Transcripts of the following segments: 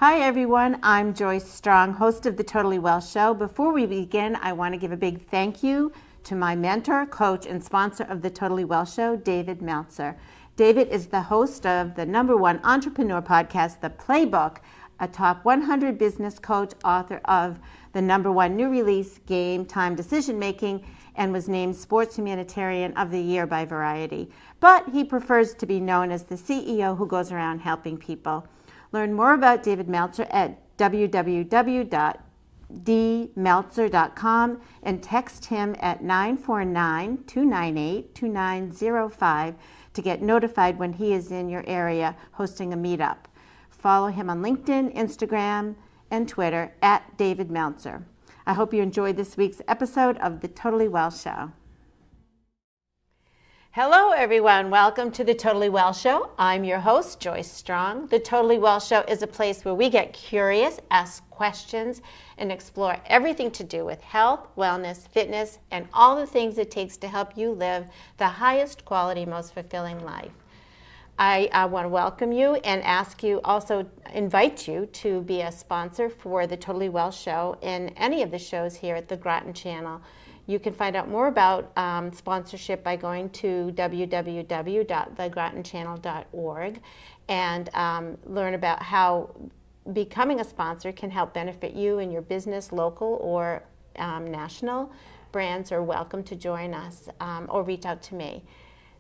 Hi everyone, I'm Joyce Strong, host of the Totally Well Show. Before we begin, I want to give a big thank you to my mentor, coach, and sponsor of the Totally Well Show, David Meltzer. David is the host of the #1 entrepreneur podcast, The Playbook, a top 100 business coach, author of the #1 new release, Game Time Decision Making, and was named Sports Humanitarian of the Year by Variety. But he prefers to be known as the CEO who goes around helping people. Learn more about David Meltzer at www.dmeltzer.com and text him at 949-298-2905 to get notified when he is in your area hosting a meetup. Follow him on LinkedIn, Instagram, and Twitter at David Meltzer. I hope you enjoyed this week's episode of The Totally Well Show. Hello, everyone. Welcome to The Totally Well Show. I'm your host, Joyce Strong. The Totally Well Show is a place where we get curious, ask questions, and explore everything to do with health, wellness, fitness, and all the things it takes to help you live the highest quality, most fulfilling life. I want to welcome you and invite you to be a sponsor for The Totally Well Show in any of the shows here at the Groton Channel. You can find out more about sponsorship by going to www.thegrotonchannel.org and learn about how becoming a sponsor can help benefit you and your business, local or national. Brands are welcome to join us or reach out to me.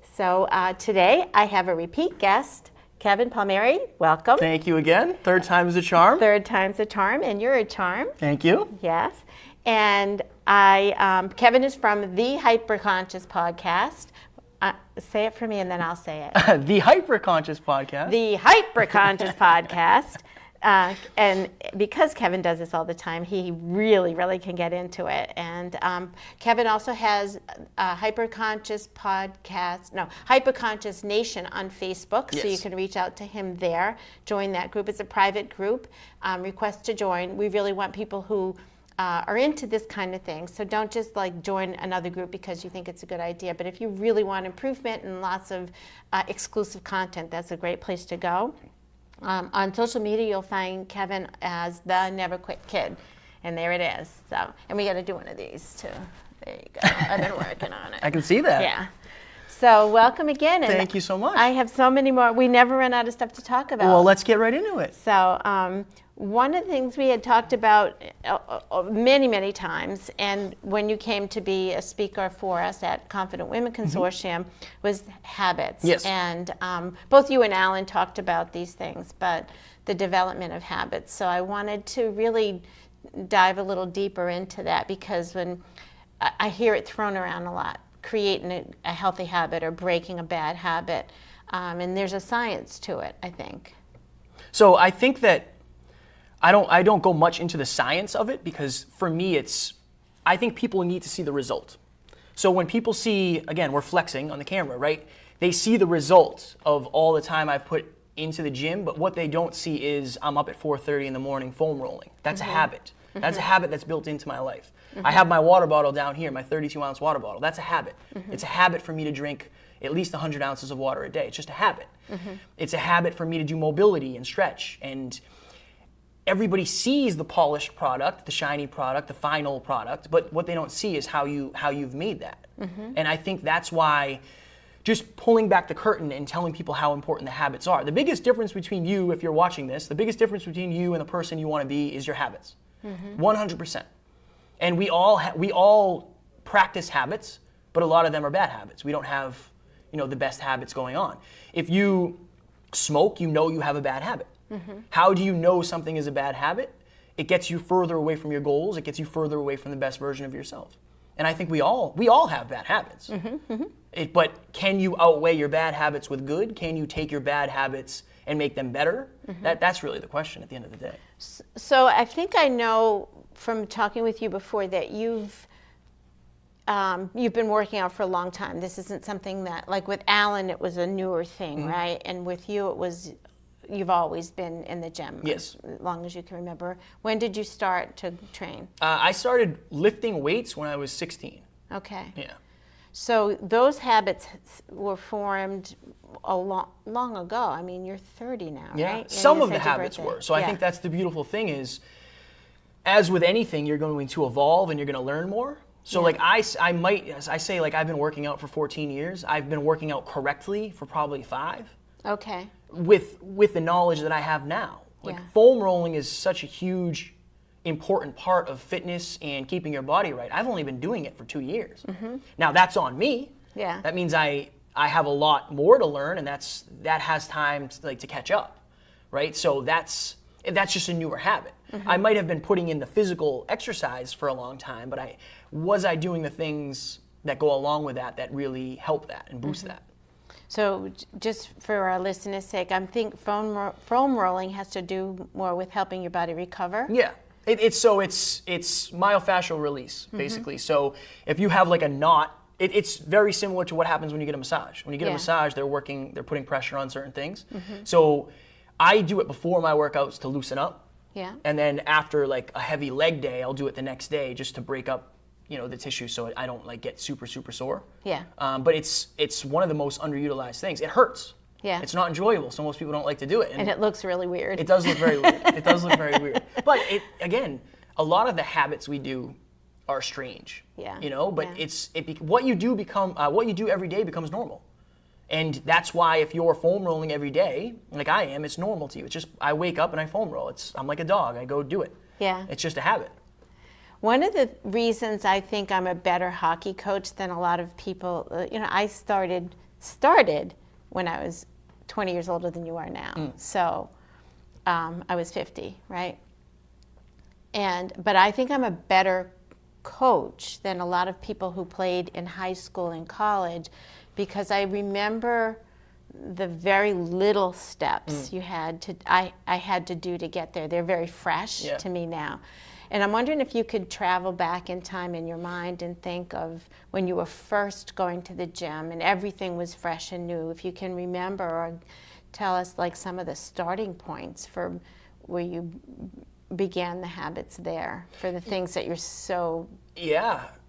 So today I have a repeat guest, Kevin Palmieri. Welcome. Thank you again. Third time's a charm. Third time's a charm, and you're a charm. Thank you. Yes. And Kevin is from the Hyperconscious podcast. Say it for me and then I'll say it. The Hyperconscious podcast. The Hyperconscious podcast. And because Kevin does this all the time, he really can get into it. And Kevin also has a Hyperconscious Nation on Facebook. Yes. So you can reach out to him there. Join that group. It's a private group. Request to join. We really want people who are into this kind of thing. So don't just join another group because you think it's a good idea. But if you really want improvement and lots of exclusive content, that's a great place to go. On social media, you'll find Kevin as the Never Quit Kid. And there it is. So, and we got to do one of these too. There you go. I've been working on it. I can see that. Yeah. So welcome again. And thank you so much. I have so many more. We never run out of stuff to talk about. Well, let's get right into it. So one of the things we had talked about many times, and when you came to be a speaker for us at Confident Women Consortium, was habits. Yes. And both you and Alan talked about these things, but the development of habits. So I wanted to really dive a little deeper into that because when I hear it thrown around a lot, creating a healthy habit or breaking a bad habit, and there's a science to it, I think. So I think that I don't go much into the science of it because for me I think people need to see the result. So when people see, again, we're flexing on the camera, right? They see the result of all the time I've put into the gym, but what they don't see is I'm up at 4:30 in the morning foam rolling. That's a habit. That's a habit that's built into my life. I have my water bottle down here, my 32-ounce water bottle. That's a habit. It's a habit for me to drink at least 100 ounces of water a day. It's just a habit. It's a habit for me to do mobility and stretch. And everybody sees the polished product, the shiny product, the final product, but what they don't see is how you've made that. And I think that's why just pulling back the curtain and telling people how important the habits are. The biggest difference between you, if you're watching this, the biggest difference between you and the person you want to be is your habits. 100%. And we all practice habits, but a lot of them are bad habits. We don't have, the best habits going on. If you smoke, you have a bad habit. How do you know something is a bad habit? It gets you further away from your goals. It gets you further away from the best version of yourself. And I think we all have bad habits. But can you outweigh your bad habits with good? Can you take your bad habits and make them better? That's really the question at the end of the day. So I think I know from talking with you before that you've been working out for a long time. This isn't something that, like with Alan, it was a newer thing, right? And with you, you've always been in the gym. Yes. As long as you can remember. When did you start to train? I started lifting weights when I was 16. Okay. Yeah. So those habits were formed long ago. I mean, you're 30 now, right? And Some you of the said your habits birthday. were. So I think that's the beautiful thing is, as with anything, you're going to evolve and you're going to learn more. So like I say like I've been working out for 14 years. I've been working out correctly for probably 5. Okay. With the knowledge that I have now. Like foam rolling is such a huge, important part of fitness and keeping your body right. I've only been doing it for 2 years. Now that's on me. Yeah. That means I have a lot more to learn, and that has time to catch up, right? So that's just a newer habit. I might have been putting in the physical exercise for a long time, but was I doing the things that go along with that really help that and boost that? So just for our listeners' sake, I think foam rolling has to do more with helping your body recover. Yeah. It's myofascial release, basically. So if you have like a knot, it's very similar to what happens when you get a massage. When you get a massage, they're putting pressure on certain things. So I do it before my workouts to loosen up. Yeah. And then after like a heavy leg day, I'll do it the next day just to break up, the tissue so I don't like get super, super sore. Yeah. But it's one of the most underutilized things. It hurts. Yeah. It's not enjoyable, so most people don't like to do it. And it looks really weird. It does look very weird. It does look very weird. But again, a lot of the habits we do are strange. Yeah. But what you do every day becomes normal. And that's why if you're foam rolling every day, like I am, it's normal to you. It's just I wake up and I foam roll. I'm like a dog. I go do it. Yeah. It's just a habit. One of the reasons I think I'm a better hockey coach than a lot of people, I started when I was 20 years older than you are now. So I was 50, right? But I think I'm a better coach than a lot of people who played in high school and college, because I remember the very little steps I had to do to get there. They're very fresh to me now. And I'm wondering if you could travel back in time in your mind and think of when you were first going to the gym and everything was fresh and new. If you can remember or tell us like some of the starting points for where you began the habits there for the things that you're so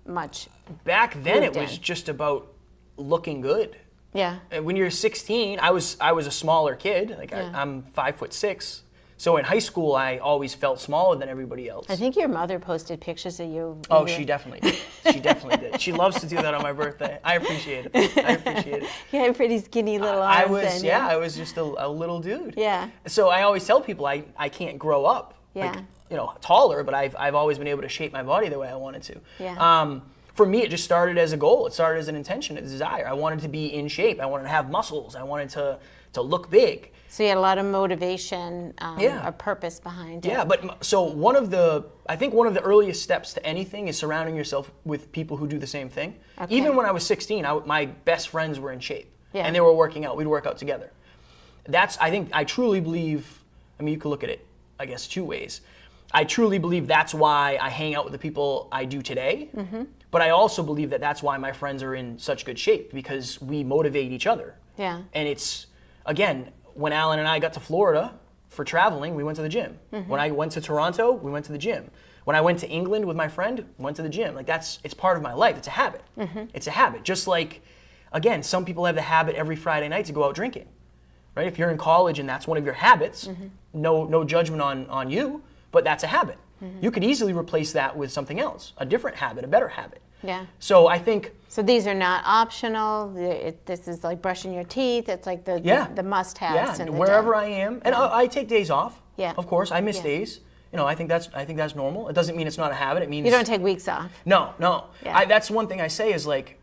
much. Back then it was just about looking good. Yeah. And when you're 16, I was a smaller kid. Like I'm 5'6". So in high school, I always felt smaller than everybody else. I think your mother posted pictures of you. Oh, she definitely did. She definitely did. She loves to do that on my birthday. I appreciate it. You had pretty skinny little arms. I was just a little dude. Yeah. So I always tell people I can't grow up. Yeah. Like, taller, but I've always been able to shape my body the way I wanted to. Yeah. For me, it just started as a goal. It started as an intention, a desire. I wanted to be in shape. I wanted to have muscles. I wanted to look big. So you had a lot of motivation, or purpose behind it. Yeah, but so I think one of the earliest steps to anything is surrounding yourself with people who do the same thing. Okay. Even when I was 16, my best friends were in shape, and they were working out. We'd work out together. I truly believe. I mean, you could look at it, I guess, 2 ways. I truly believe that's why I hang out with the people I do today. Mm-hmm. But I also believe that that's why my friends are in such good shape, because we motivate each other. Yeah. And it's, again, when Alan and I got to Florida for traveling, we went to the gym. Mm-hmm. When I went to Toronto, we went to the gym. When I went to England with my friend, we went to the gym. Like it's part of my life. It's a habit. Mm-hmm. It's a habit. Just like, again, some people have the habit every Friday night to go out drinking, right? If you're in college and that's one of your habits, no judgment on you, but that's a habit. Mm-hmm. You could easily replace that with something else, a different habit, a better habit. Yeah. So I think. So these are not optional. This is like brushing your teeth. It's like the must-haves. Yeah. Wherever I am, and I take days off. Yeah. Of course, I miss days. I think that's normal. It doesn't mean it's not a habit. It means you don't take weeks off. No. Yeah. That's one thing I say is like,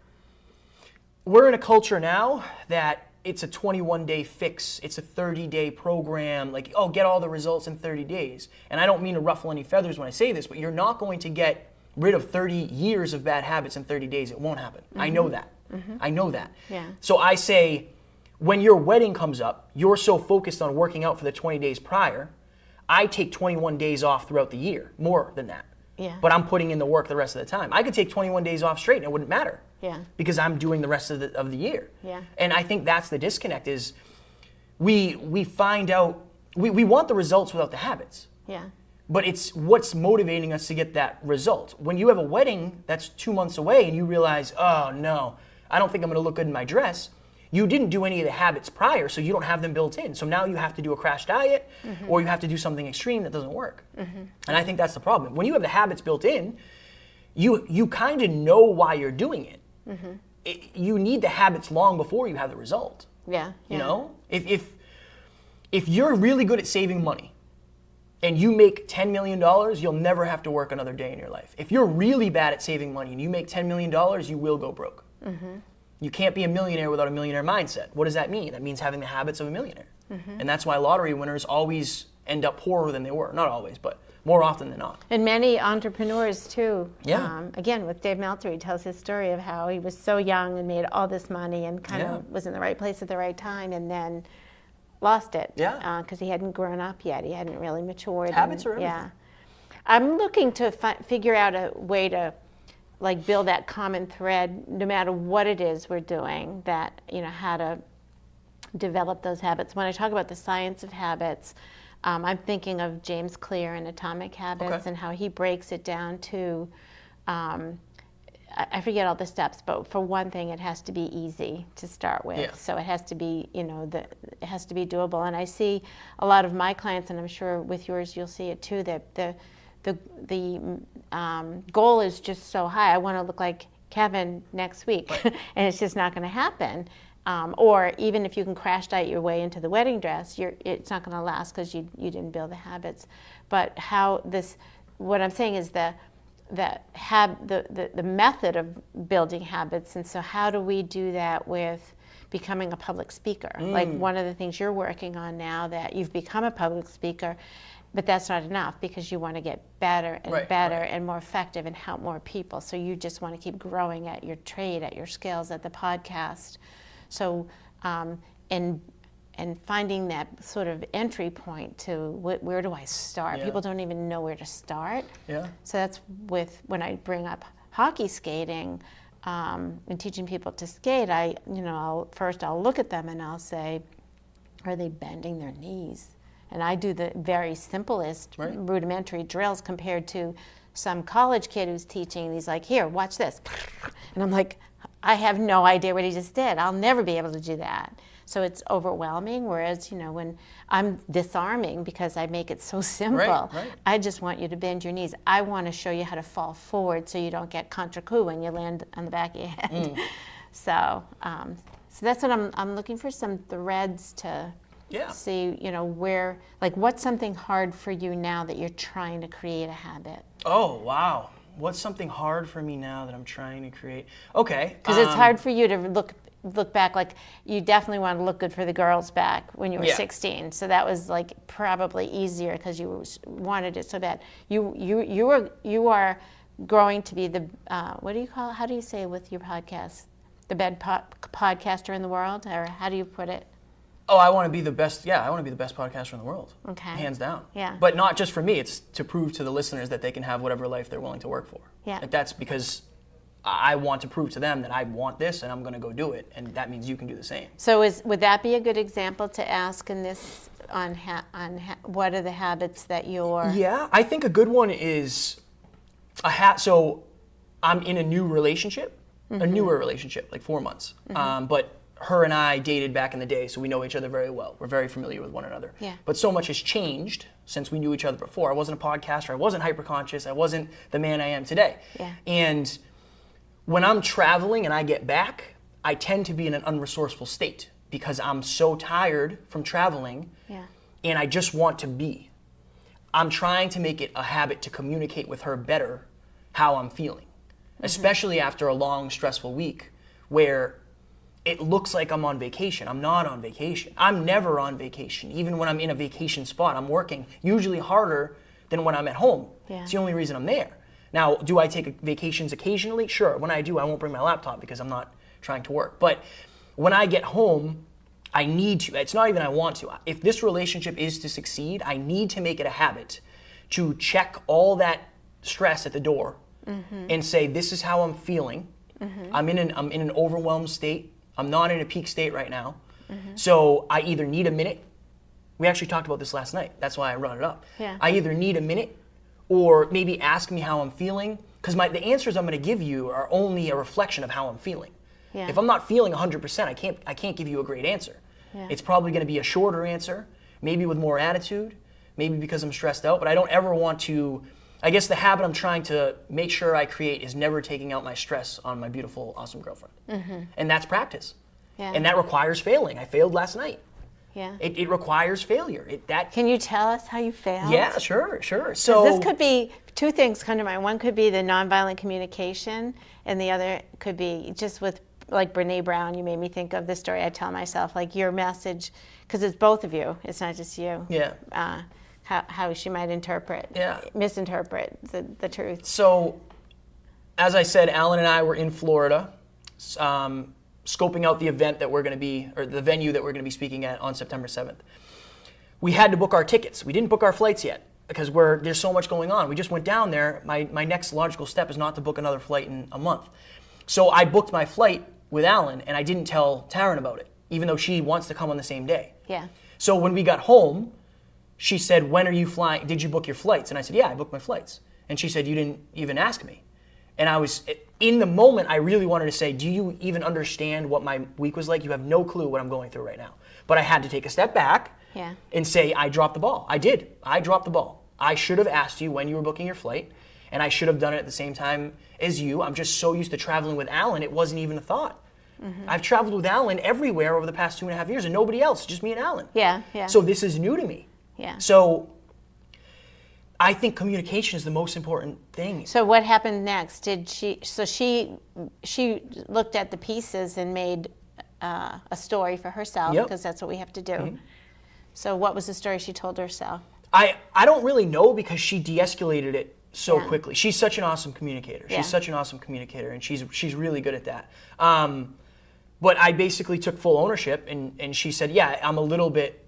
we're in a culture now that it's a 21-day fix. It's a 30-day program. Like, get all the results in 30 days. And I don't mean to ruffle any feathers when I say this, but you're not going to get rid of 30 years of bad habits in 30 days. It won't happen. Mm-hmm. I know that. Mm-hmm. I know that. Yeah. So I say, when your wedding comes up, you're so focused on working out for the 20 days prior. I take 21 days off throughout the year, more than that. Yeah. But I'm putting in the work the rest of the time. I could take 21 days off straight and it wouldn't matter. Yeah. Because I'm doing the rest of the year. Yeah. And I think that's the disconnect is we find out, we want the results without the habits. Yeah. But it's what's motivating us to get that result. When you have a wedding that's 2 months away and you realize, oh no, I don't think I'm going to look good in my dress. You didn't do any of the habits prior, so you don't have them built in. So now you have to do a crash diet, or you have to do something extreme that doesn't work. And I think that's the problem. When you have the habits built in, you kind of know why you're doing it. You need the habits long before you have the result. Yeah. You know, if you're really good at saving money, and you make $10 million, you'll never have to work another day in your life. If you're really bad at saving money and you make $10 million, you will go broke. You can't be a millionaire without a millionaire mindset. What does that mean? That means having the habits of a millionaire. And that's why lottery winners always end up poorer than they were. Not always, but more often than not. And many entrepreneurs too. Yeah. Again, with Dave Meltzer, he tells his story of how he was so young and made all this money and kind of was in the right place at the right time, and then lost it. Yeah. Because he hadn't grown up yet. He hadn't really matured. Habits are everything. Yeah. I'm looking to figure out a way to like build that common thread, no matter what it is we're doing, that, you know, how to develop those habits. When I talk about the science of habits, I'm thinking of James Clear in Atomic Habits and how he breaks it down to, I forget all the steps, but for one thing, it has to be easy to start with. Yeah. So it has to be, you know, it has to be doable. And I see a lot of my clients, and I'm sure with yours you'll see it too, that the goal is just so high. I want to look like Kevin next week, and it's just not going to happen. Or even if you can crash diet your way into the wedding dress, it's not going to last because you didn't build the habits. But what I'm saying is the method of building habits, and so how do we do that with becoming a public speaker? Like one of the things you're working on now, that you've become a public speaker, but that's not enough because you want to get better and better and more effective and help more people. So you just want to keep growing at your trade, at your skills, at the podcast. So, and finding that sort of entry point to where do I start? Yeah. People don't even know where to start. Yeah. So that's when I bring up hockey skating and teaching people to skate. I'll look at them and I'll say, are they bending their knees? And I do the very simplest rudimentary drills compared to some college kid who's teaching. And he's like, here, watch this. And I'm like, I have no idea what he just did. I'll never be able to do that. So it's overwhelming. Whereas, you know, when I'm disarming because I make it so simple, I just want you to bend your knees. I want to show you how to fall forward so you don't get contre coup when you land on the back of your head. So that's what I'm looking for, some threads to see, you know, where, like, what's something hard for you now that you're trying to create a habit? Oh, wow. What's something hard for me now that I'm trying to create? Okay. Because it's hard for you to look back, like, you definitely want to look good for the girls back when you were 16. So that was like probably easier because you wanted it so bad. You are growing to be the, what do you call it? How do you say with your podcast? The best podcaster in the world? Or how do you put it? Oh, I want to be the best. Yeah, I want to be the best podcaster in the world. Okay. Hands down. Yeah. But not just for me. It's to prove to the listeners that they can have whatever life they're willing to work for. Yeah. Like, that's because I want to prove to them that I want this and I'm going to go do it. And that means you can do the same. So would that be a good example to ask in this on what are the habits that you're... Yeah, I think a good one is so I'm in a new relationship, a newer relationship, like 4 months. But her and I dated back in the day, so we know each other very well. We're very familiar with one another. Yeah. But so much has changed since we knew each other before. I wasn't a podcaster. I wasn't hyper-conscious. I wasn't the man I am today. Yeah. And when I'm traveling and I get back, I tend to be in an unresourceful state because I'm so tired from traveling and I just want to be. I'm trying to make it a habit to communicate with her better how I'm feeling, especially after a long, stressful week where it looks like I'm on vacation. I'm not on vacation. I'm never on vacation. Even when I'm in a vacation spot, I'm working usually harder than when I'm at home. Yeah. It's the only reason I'm there. Now, do I take vacations occasionally? Sure. When I do, I won't bring my laptop because I'm not trying to work. But when I get home, I need to. It's not even I want to. If this relationship is to succeed, I need to make it a habit to check all that stress at the door and say, this is how I'm feeling. I'm in an overwhelmed state. I'm not in a peak state right now. So I either need a minute. We actually talked about this last night. That's why I brought it up. Yeah. I either need a minute or maybe ask me how I'm feeling. Because the answers I'm going to give you are only a reflection of how I'm feeling. Yeah. If I'm not feeling 100%, I can't give you a great answer. Yeah. It's probably going to be a shorter answer, maybe with more attitude, maybe because I'm stressed out, but I don't ever want to. I guess the habit I'm trying to make sure I create is never taking out my stress on my beautiful, awesome girlfriend. And that's practice. Yeah. And that requires failing. I failed last night. Yeah. It requires failure. Can you tell us how you failed? Yeah, sure. So this could be two things come to mind. One could be the nonviolent communication, and the other could be just with like Brene Brown. You made me think of the story I tell myself, like your message, because it's both of you. It's not just you. Yeah. How she might misinterpret the truth. So, as I said, Alan and I were in Florida, scoping out the event that we're going to be, or the venue that we're going to be speaking at on September 7th. We had to book our tickets. We didn't book our flights yet because there's so much going on. We just went down there. My next logical step is not to book another flight in a month. So I booked my flight with Alan, and I didn't tell Taryn about it, even though she wants to come on the same day. Yeah. So when we got home, she said, when are you flying? Did you book your flights? And I said, yeah, I booked my flights. And she said, you didn't even ask me. And I was, in the moment, I really wanted to say, do you even understand what my week was like? You have no clue what I'm going through right now. But I had to take a step back and say, I dropped the ball. I did. I dropped the ball. I should have asked you when you were booking your flight, and I should have done it at the same time as you. I'm just so used to traveling with Alan, it wasn't even a thought. I've traveled with Alan everywhere over the past 2.5 years, and nobody else, just me and Alan. Yeah. So this is new to me. Yeah. So I think communication is the most important thing. So what happened next? She looked at the pieces and made a story for herself, because that's what we have to do. So what was the story she told herself? I don't really know, because she de-escalated it so quickly. She's such an awesome communicator. She's such an awesome communicator, and she's really good at that. But I basically took full ownership, and she said, yeah, I'm a little bit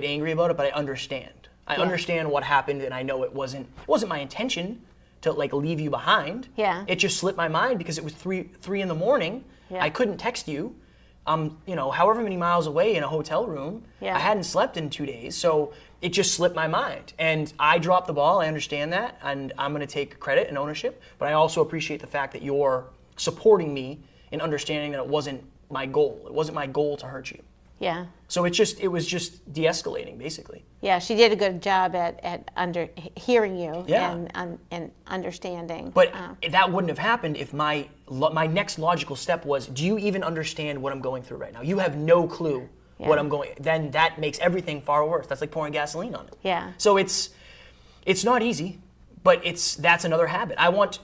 angry about it, but I understand. I understand what happened, and I know it wasn't my intention to like leave you behind. Yeah. It just slipped my mind because it was 3 in the morning. Yeah. I couldn't text you. However many miles away in a hotel room. Yeah. I hadn't slept in 2 days, so it just slipped my mind. And I dropped the ball. I understand that, and I'm going to take credit and ownership. But I also appreciate the fact that you're supporting me in understanding that it wasn't my goal. It wasn't my goal to hurt you. Yeah. So it was just de-escalating, basically. Yeah, she did a good job at hearing you Yeah. and understanding. But that wouldn't have happened if my next logical step was, do you even understand what I'm going through right now? You have no clue what I'm going. Then that makes everything far worse. That's like pouring gasoline on it. Yeah. So it's not easy, but that's another habit. I want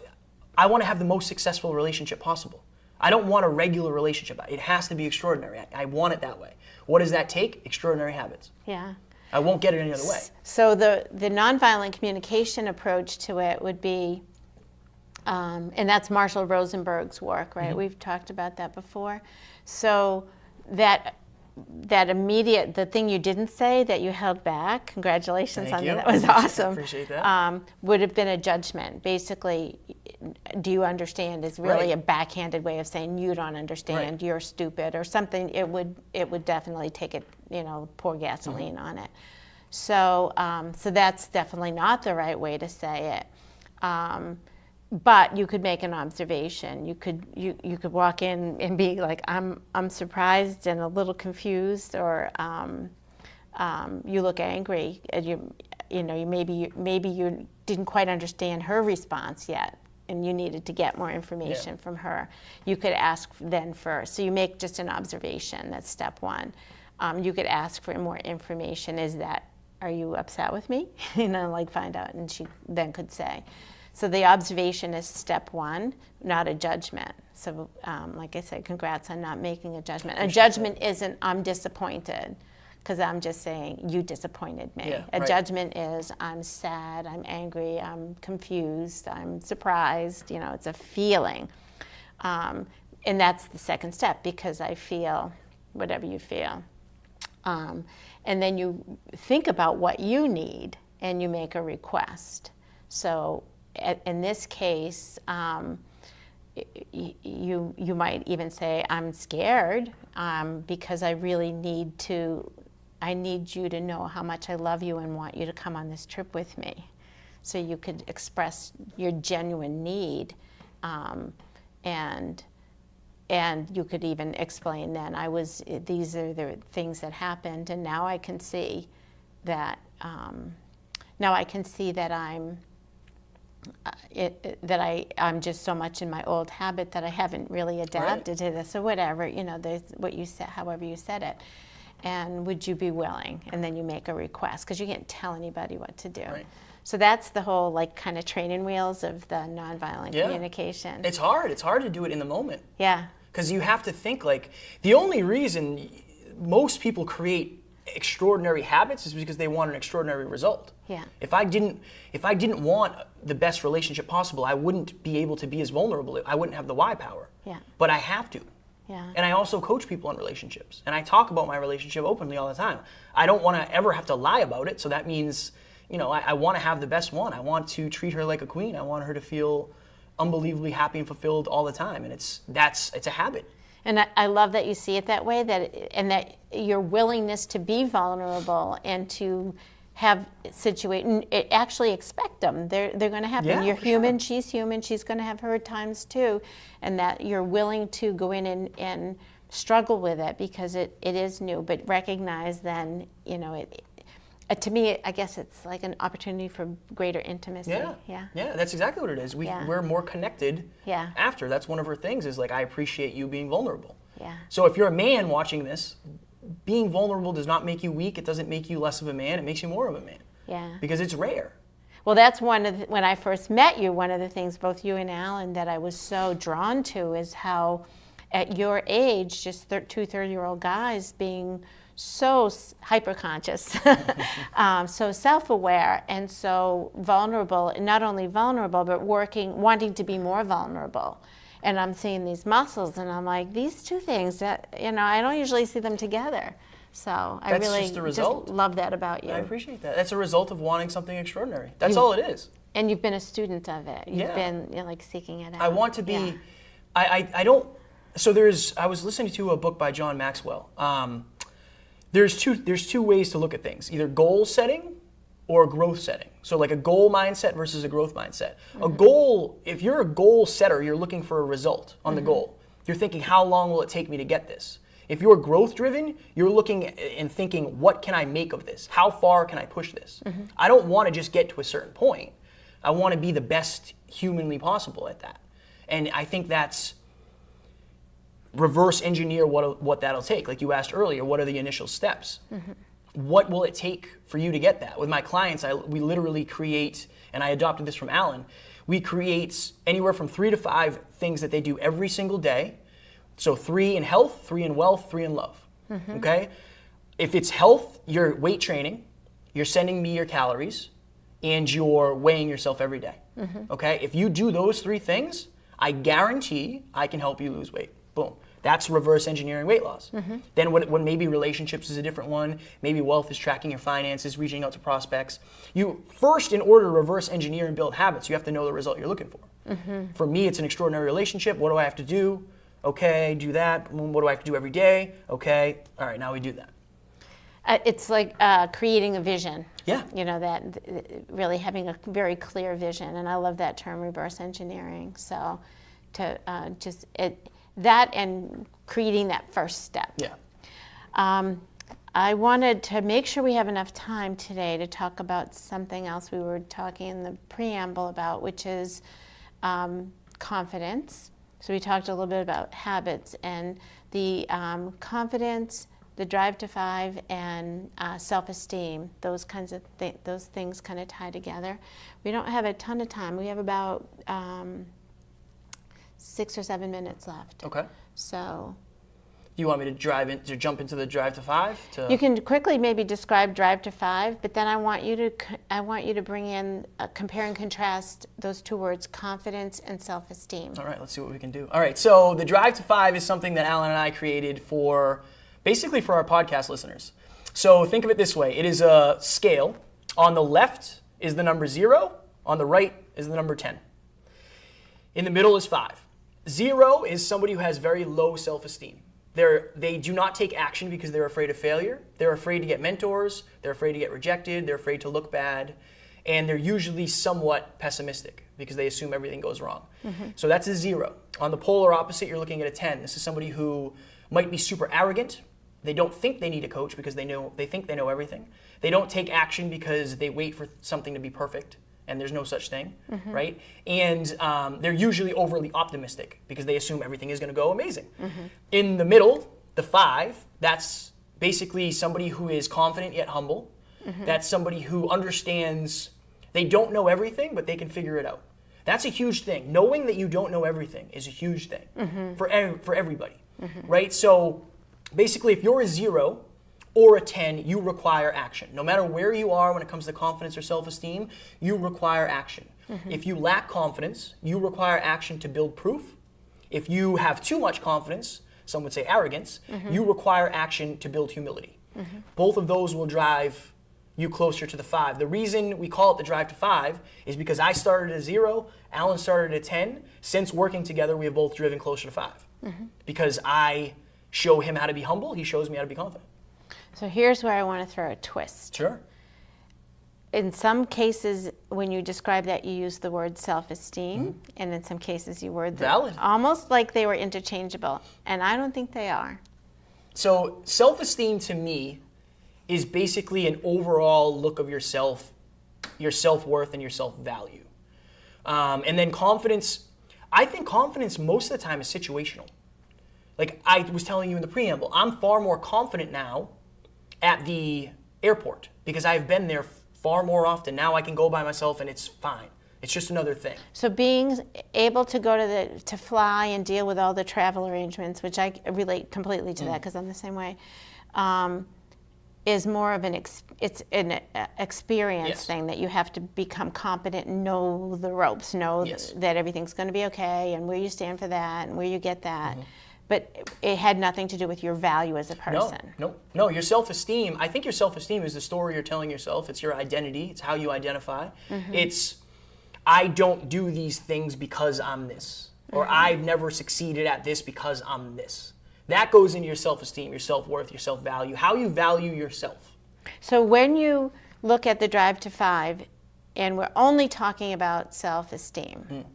to have the most successful relationship possible. I don't want a regular relationship. It has to be extraordinary. I want it that way. What does that take? Extraordinary habits. Yeah. I won't get it any other way. So the nonviolent communication approach to it would be, and that's Marshall Rosenberg's work, right? We've talked about that before. So that immediate, the thing you didn't say that you held back, congratulations Thank on you. that, that was awesome. I appreciate that. Would have been a judgment. Basically, do you understand is really Right. a backhanded way of saying you don't understand, Right. you're stupid, or something. It would definitely take it, pour gasoline on it. So that's definitely not the right way to say it. But you could make an observation. You could walk in and be like, I'm surprised and a little confused, or you look angry. And maybe you didn't quite understand her response yet, and you needed to get more information from her. You could ask then first. So you make just an observation. That's step one. You could ask for more information. Are you upset with me? Find out, and she then could say. So the observation is step one, not a judgment. So like I said, congrats on not making a judgment. A judgment isn't, I'm disappointed, because I'm just saying, you disappointed me. Yeah, a right. judgment is, I'm sad, I'm angry, I'm confused, I'm surprised. It's a feeling. And that's the second step, because I feel whatever you feel. And then you think about what you need, and you make a request. So in this case, you might even say, I'm scared because I really need you to know how much I love you and want you to come on this trip with me. So you could express your genuine need, and and you could even explain then, these are the things that happened, and now I can see that, I'm just so much in my old habit that I haven't really adapted to this or whatever, there's what you said, however you said it. And would you be willing? And then you make a request, because you can't tell anybody what to do. Right. So that's the whole kind of training wheels of the nonviolent communication. It's hard. It's hard to do it in the moment. Yeah. Because you have to think the only reason most people create extraordinary habits is because they want an extraordinary result. Yeah. If I didn't want the best relationship possible, I wouldn't be able to be as vulnerable. I wouldn't have the why power. Yeah. But I have to. Yeah. And I also coach people in relationships. And I talk about my relationship openly all the time. I don't want to ever have to lie about it. So that means, I want to have the best one. I want to treat her like a queen. I want her to feel unbelievably happy and fulfilled all the time. And it's a habit. And I love that you see it that way, that your willingness to be vulnerable and to have actually expect them. They're going to happen. Yeah, You're human, sure. she's human, she's going to have her times too, and that you're willing to go in and struggle with it because it is new, but recognize then, to me, I guess it's like an opportunity for greater intimacy. Yeah, that's exactly what it is. We're more connected after. That's one of her things is I appreciate you being vulnerable. Yeah. So if you're a man watching this, being vulnerable does not make you weak. It doesn't make you less of a man. It makes you more of a man. Yeah. Because it's rare. Well, that's when I first met you, one of the things, both you and Alan, that I was so drawn to is how at your age, just 30-year-old guys being so hyper-conscious, so self-aware, and so vulnerable, not only vulnerable, but wanting to be more vulnerable. And I'm seeing these muscles, and I'm like, these two things, that I don't usually see them together. So I really just love that about you. I appreciate that. That's a result of wanting something extraordinary. That's all it is. And you've been a student of it. You've been seeking it out. I want to be, I don't, so I was listening to a book by John Maxwell. There's two ways to look at things, either goal setting or growth setting. So a goal mindset versus a growth mindset. Mm-hmm. A goal, if you're a goal setter, you're looking for a result on the goal. You're thinking, how long will it take me to get this? If you're growth driven, you're looking and thinking, what can I make of this? How far can I push this? Mm-hmm. I don't want to just get to a certain point. I want to be the best humanly possible at that. And I think that's reverse engineer what that'll take. Like you asked earlier, what are the initial steps? Mm-hmm. What will it take for you to get that? With my clients, we literally create, and I adopted this from Alan, we create anywhere from 3 to 5 things that they do every single day. So 3 in health, 3 in wealth, 3 in love, okay? If it's health, you're weight training, you're sending me your calories, and you're weighing yourself every day, okay? If you do those 3 things, I guarantee I can help you lose weight. Boom. That's reverse engineering weight loss. Then when maybe relationships is a different one, maybe wealth is tracking your finances, reaching out to prospects. You first, in order to reverse engineer and build habits, you have to know the result you're looking for. For me, it's an extraordinary relationship. What do I have to do? Okay, do that. What do I have to do every day? Okay, all right, now we do that. It's like creating a vision. Yeah. That really having a very clear vision, and I love that term, reverse engineering. So to that and creating that first step. Yeah. I wanted to make sure we have enough time today to talk about something else we were talking in the preamble about, which is confidence. So we talked a little bit about habits and the confidence, the drive to 5, and self-esteem. Those kinds of those things kind of tie together. We don't have a ton of time. We have about 6 or 7 minutes left. Okay. So. You want me to jump into the drive to 5? You can quickly maybe describe drive to 5, but then I want you to bring in compare and contrast those 2 words, confidence and self-esteem. All right, let's see what we can do. All right, so the drive to 5 is something that Alan and I created basically for our podcast listeners. So think of it this way: it is a scale. On the left is the number 0. On the right is the number 10. In the middle is 5. 0 is somebody who has very low self-esteem. They do not take action because they're afraid of failure. They're afraid to get mentors. They're afraid to get rejected. They're afraid to look bad. and they're usually somewhat pessimistic because they assume everything goes wrong. So that's a 0. On the polar opposite, you're looking at a 10. This is somebody who might be super arrogant. They don't think they need a coach because they think they know everything. They don't take action because they wait for something to be perfect, and there's no such thing, right? And they're usually overly optimistic because they assume everything is going to go amazing. In the middle, the 5, that's basically somebody who is confident yet humble. That's somebody who understands they don't know everything, but they can figure it out. That's a huge thing. Knowing that you don't know everything is a huge thing for everybody, right? So basically, if you're a 0 or a 10, you require action. No matter where you are when it comes to confidence or self-esteem, you require action. If you lack confidence, you require action to build proof. If you have too much confidence, some would say arrogance, you require action to build humility. Both of those will drive you closer to the 5. The reason we call it the drive to 5 is because I started at a 0, Alan started at a 10. Since working together, we have both driven closer to 5. Because I show him how to be humble, he shows me how to be confident. So here's where I want to throw a twist. Sure. In some cases, when you describe that, you use the word self-esteem, and in some cases you word valid, almost like they were interchangeable, and I don't think they are. So self-esteem to me is basically an overall look of yourself, your self-worth, and your self-value. And then confidence, I think confidence most of the time is situational. Like I was telling you in the preamble, I'm far more confident now at the airport because I've been there far more often. Now I can go by myself and it's fine. It's just another thing. So being able to go to fly and deal with all the travel arrangements, which I relate completely to that because I'm the same way, is more of an experience thing that you have to become competent, know the ropes, know that everything's going to be okay, and where you stand for that, and where you get that. But it had nothing to do with your value as a person. No. Your self-esteem, I think your self-esteem is the story you're telling yourself. It's your identity. It's how you identify. It's, I don't do these things because I'm this. Or I've never succeeded at this because I'm this. That goes into your self-esteem, your self-worth, your self-value, how you value yourself. So when you look at the drive to 5, and we're only talking about self-esteem,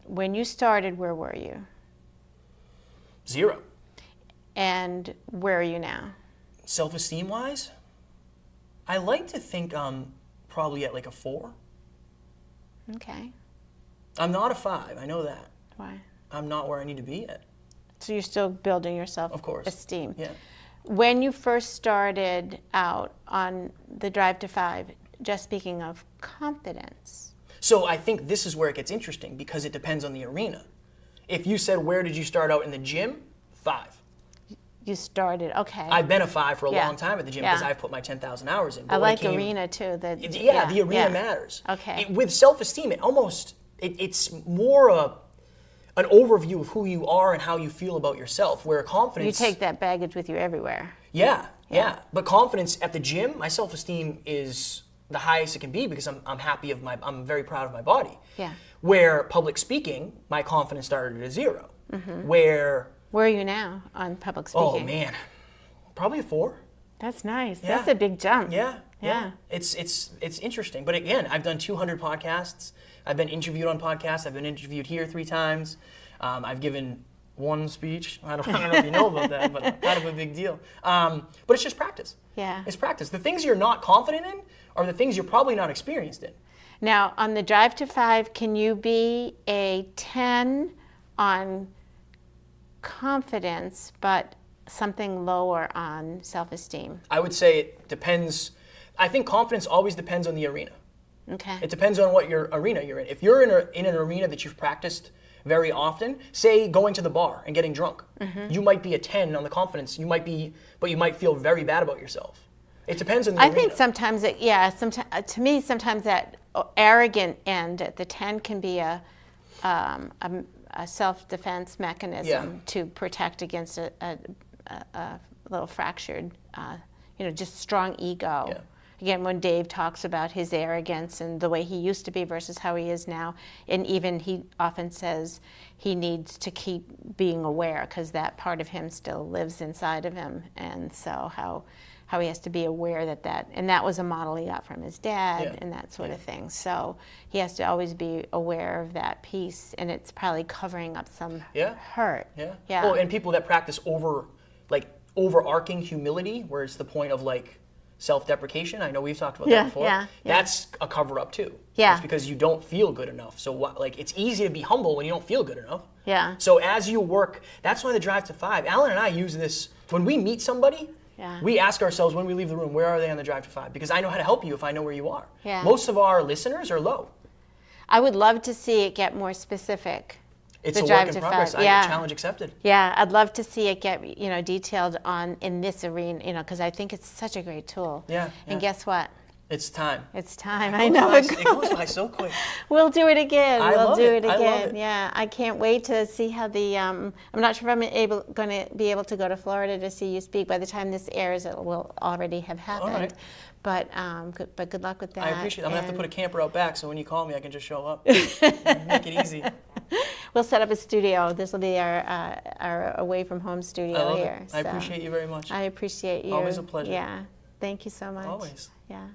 when you started, where were you? 0. And where are you now? Self-esteem wise, I like to think I'm probably at like a 4. Okay. I'm not a 5, I know that. Why? I'm not where I need to be yet. So you're still building your self-esteem. Yeah. When you first started out on the drive to 5, just speaking of confidence. So I think this is where it gets interesting because it depends on the arena. If you said, where did you start out in the gym? 5. You started, okay. I've been a 5 for a long time at the gym because I've put my 10,000 hours in. But I like arena too. The arena matters. Okay. With self-esteem, it's more an overview of who you are and how you feel about yourself, where confidence... You take that baggage with you everywhere. Yeah. But confidence at the gym, my self-esteem is the highest it can be because I'm very proud of my body. Yeah. Where public speaking, my confidence started at a 0. Where are you now on public speaking? Oh man, probably a 4. That's nice. Yeah. That's a big jump. Yeah. It's interesting. But again, I've done 200 podcasts. I've been interviewed on podcasts. I've been interviewed here 3 times. I've given 1 speech. I don't know if you know about that, but kind of a big deal. But it's just practice. Yeah. It's practice. The things you're not confident in are the things you're probably not experienced in. Now, on the drive to 5, can you be a 10 on confidence, but something lower on self-esteem? I would say it depends. I think confidence always depends on the arena. Okay. It depends on what your arena you're in. If you're in an arena that you've practiced very often, say going to the bar and getting drunk, you might be a 10 on the confidence. But you might feel very bad about yourself. It depends on the arena. I think sometimes to me, sometimes that arrogant end at the 10 can be a self-defense mechanism to protect against a little fractured, just strong ego. Yeah. Again, when Dave talks about his arrogance and the way he used to be versus how he is now, and even he often says he needs to keep being aware because that part of him still lives inside of him, and so how he has to be aware and that was a model he got from his dad Yeah. and that sort of thing. So he has to always be aware of that piece, and it's probably covering up some hurt. Yeah. Oh, and people that practice overarching humility, where it's the point of like self-deprecation. I know we've talked about that before. Yeah. That's a cover-up too. Yeah. It's because you don't feel good enough. So it's easy to be humble when you don't feel good enough. Yeah. So as you work, that's why the Drive to 5. Alan and I use this when we meet somebody. Yeah. We ask ourselves when we leave the room, where are they on the Drive to 5? Because I know how to help you if I know where you are. Yeah. Most of our listeners are low. I would love to see it get more specific. It's the a Drive work in to progress. 5. Yeah. Challenge accepted. Yeah, I'd love to see it get detailed in this arena, because I think it's such a great tool. Yeah. And guess what? It's time. It's time. I know It goes by so quick. We'll do it again. We'll do it I again. love it. Yeah, I can't wait to see how I'm not sure if I'm going to be able to go to Florida to see you speak. By the time this airs, it will already have happened. All right. But good luck with that. I appreciate it. I'm going to have to put a camper out back, so when you call me, I can just show up. Make it easy. We'll set up a studio. This will be our away from home studio I love here. it. I appreciate you very much. I appreciate you. Always a pleasure. Yeah. Thank you so much. Always. Yeah.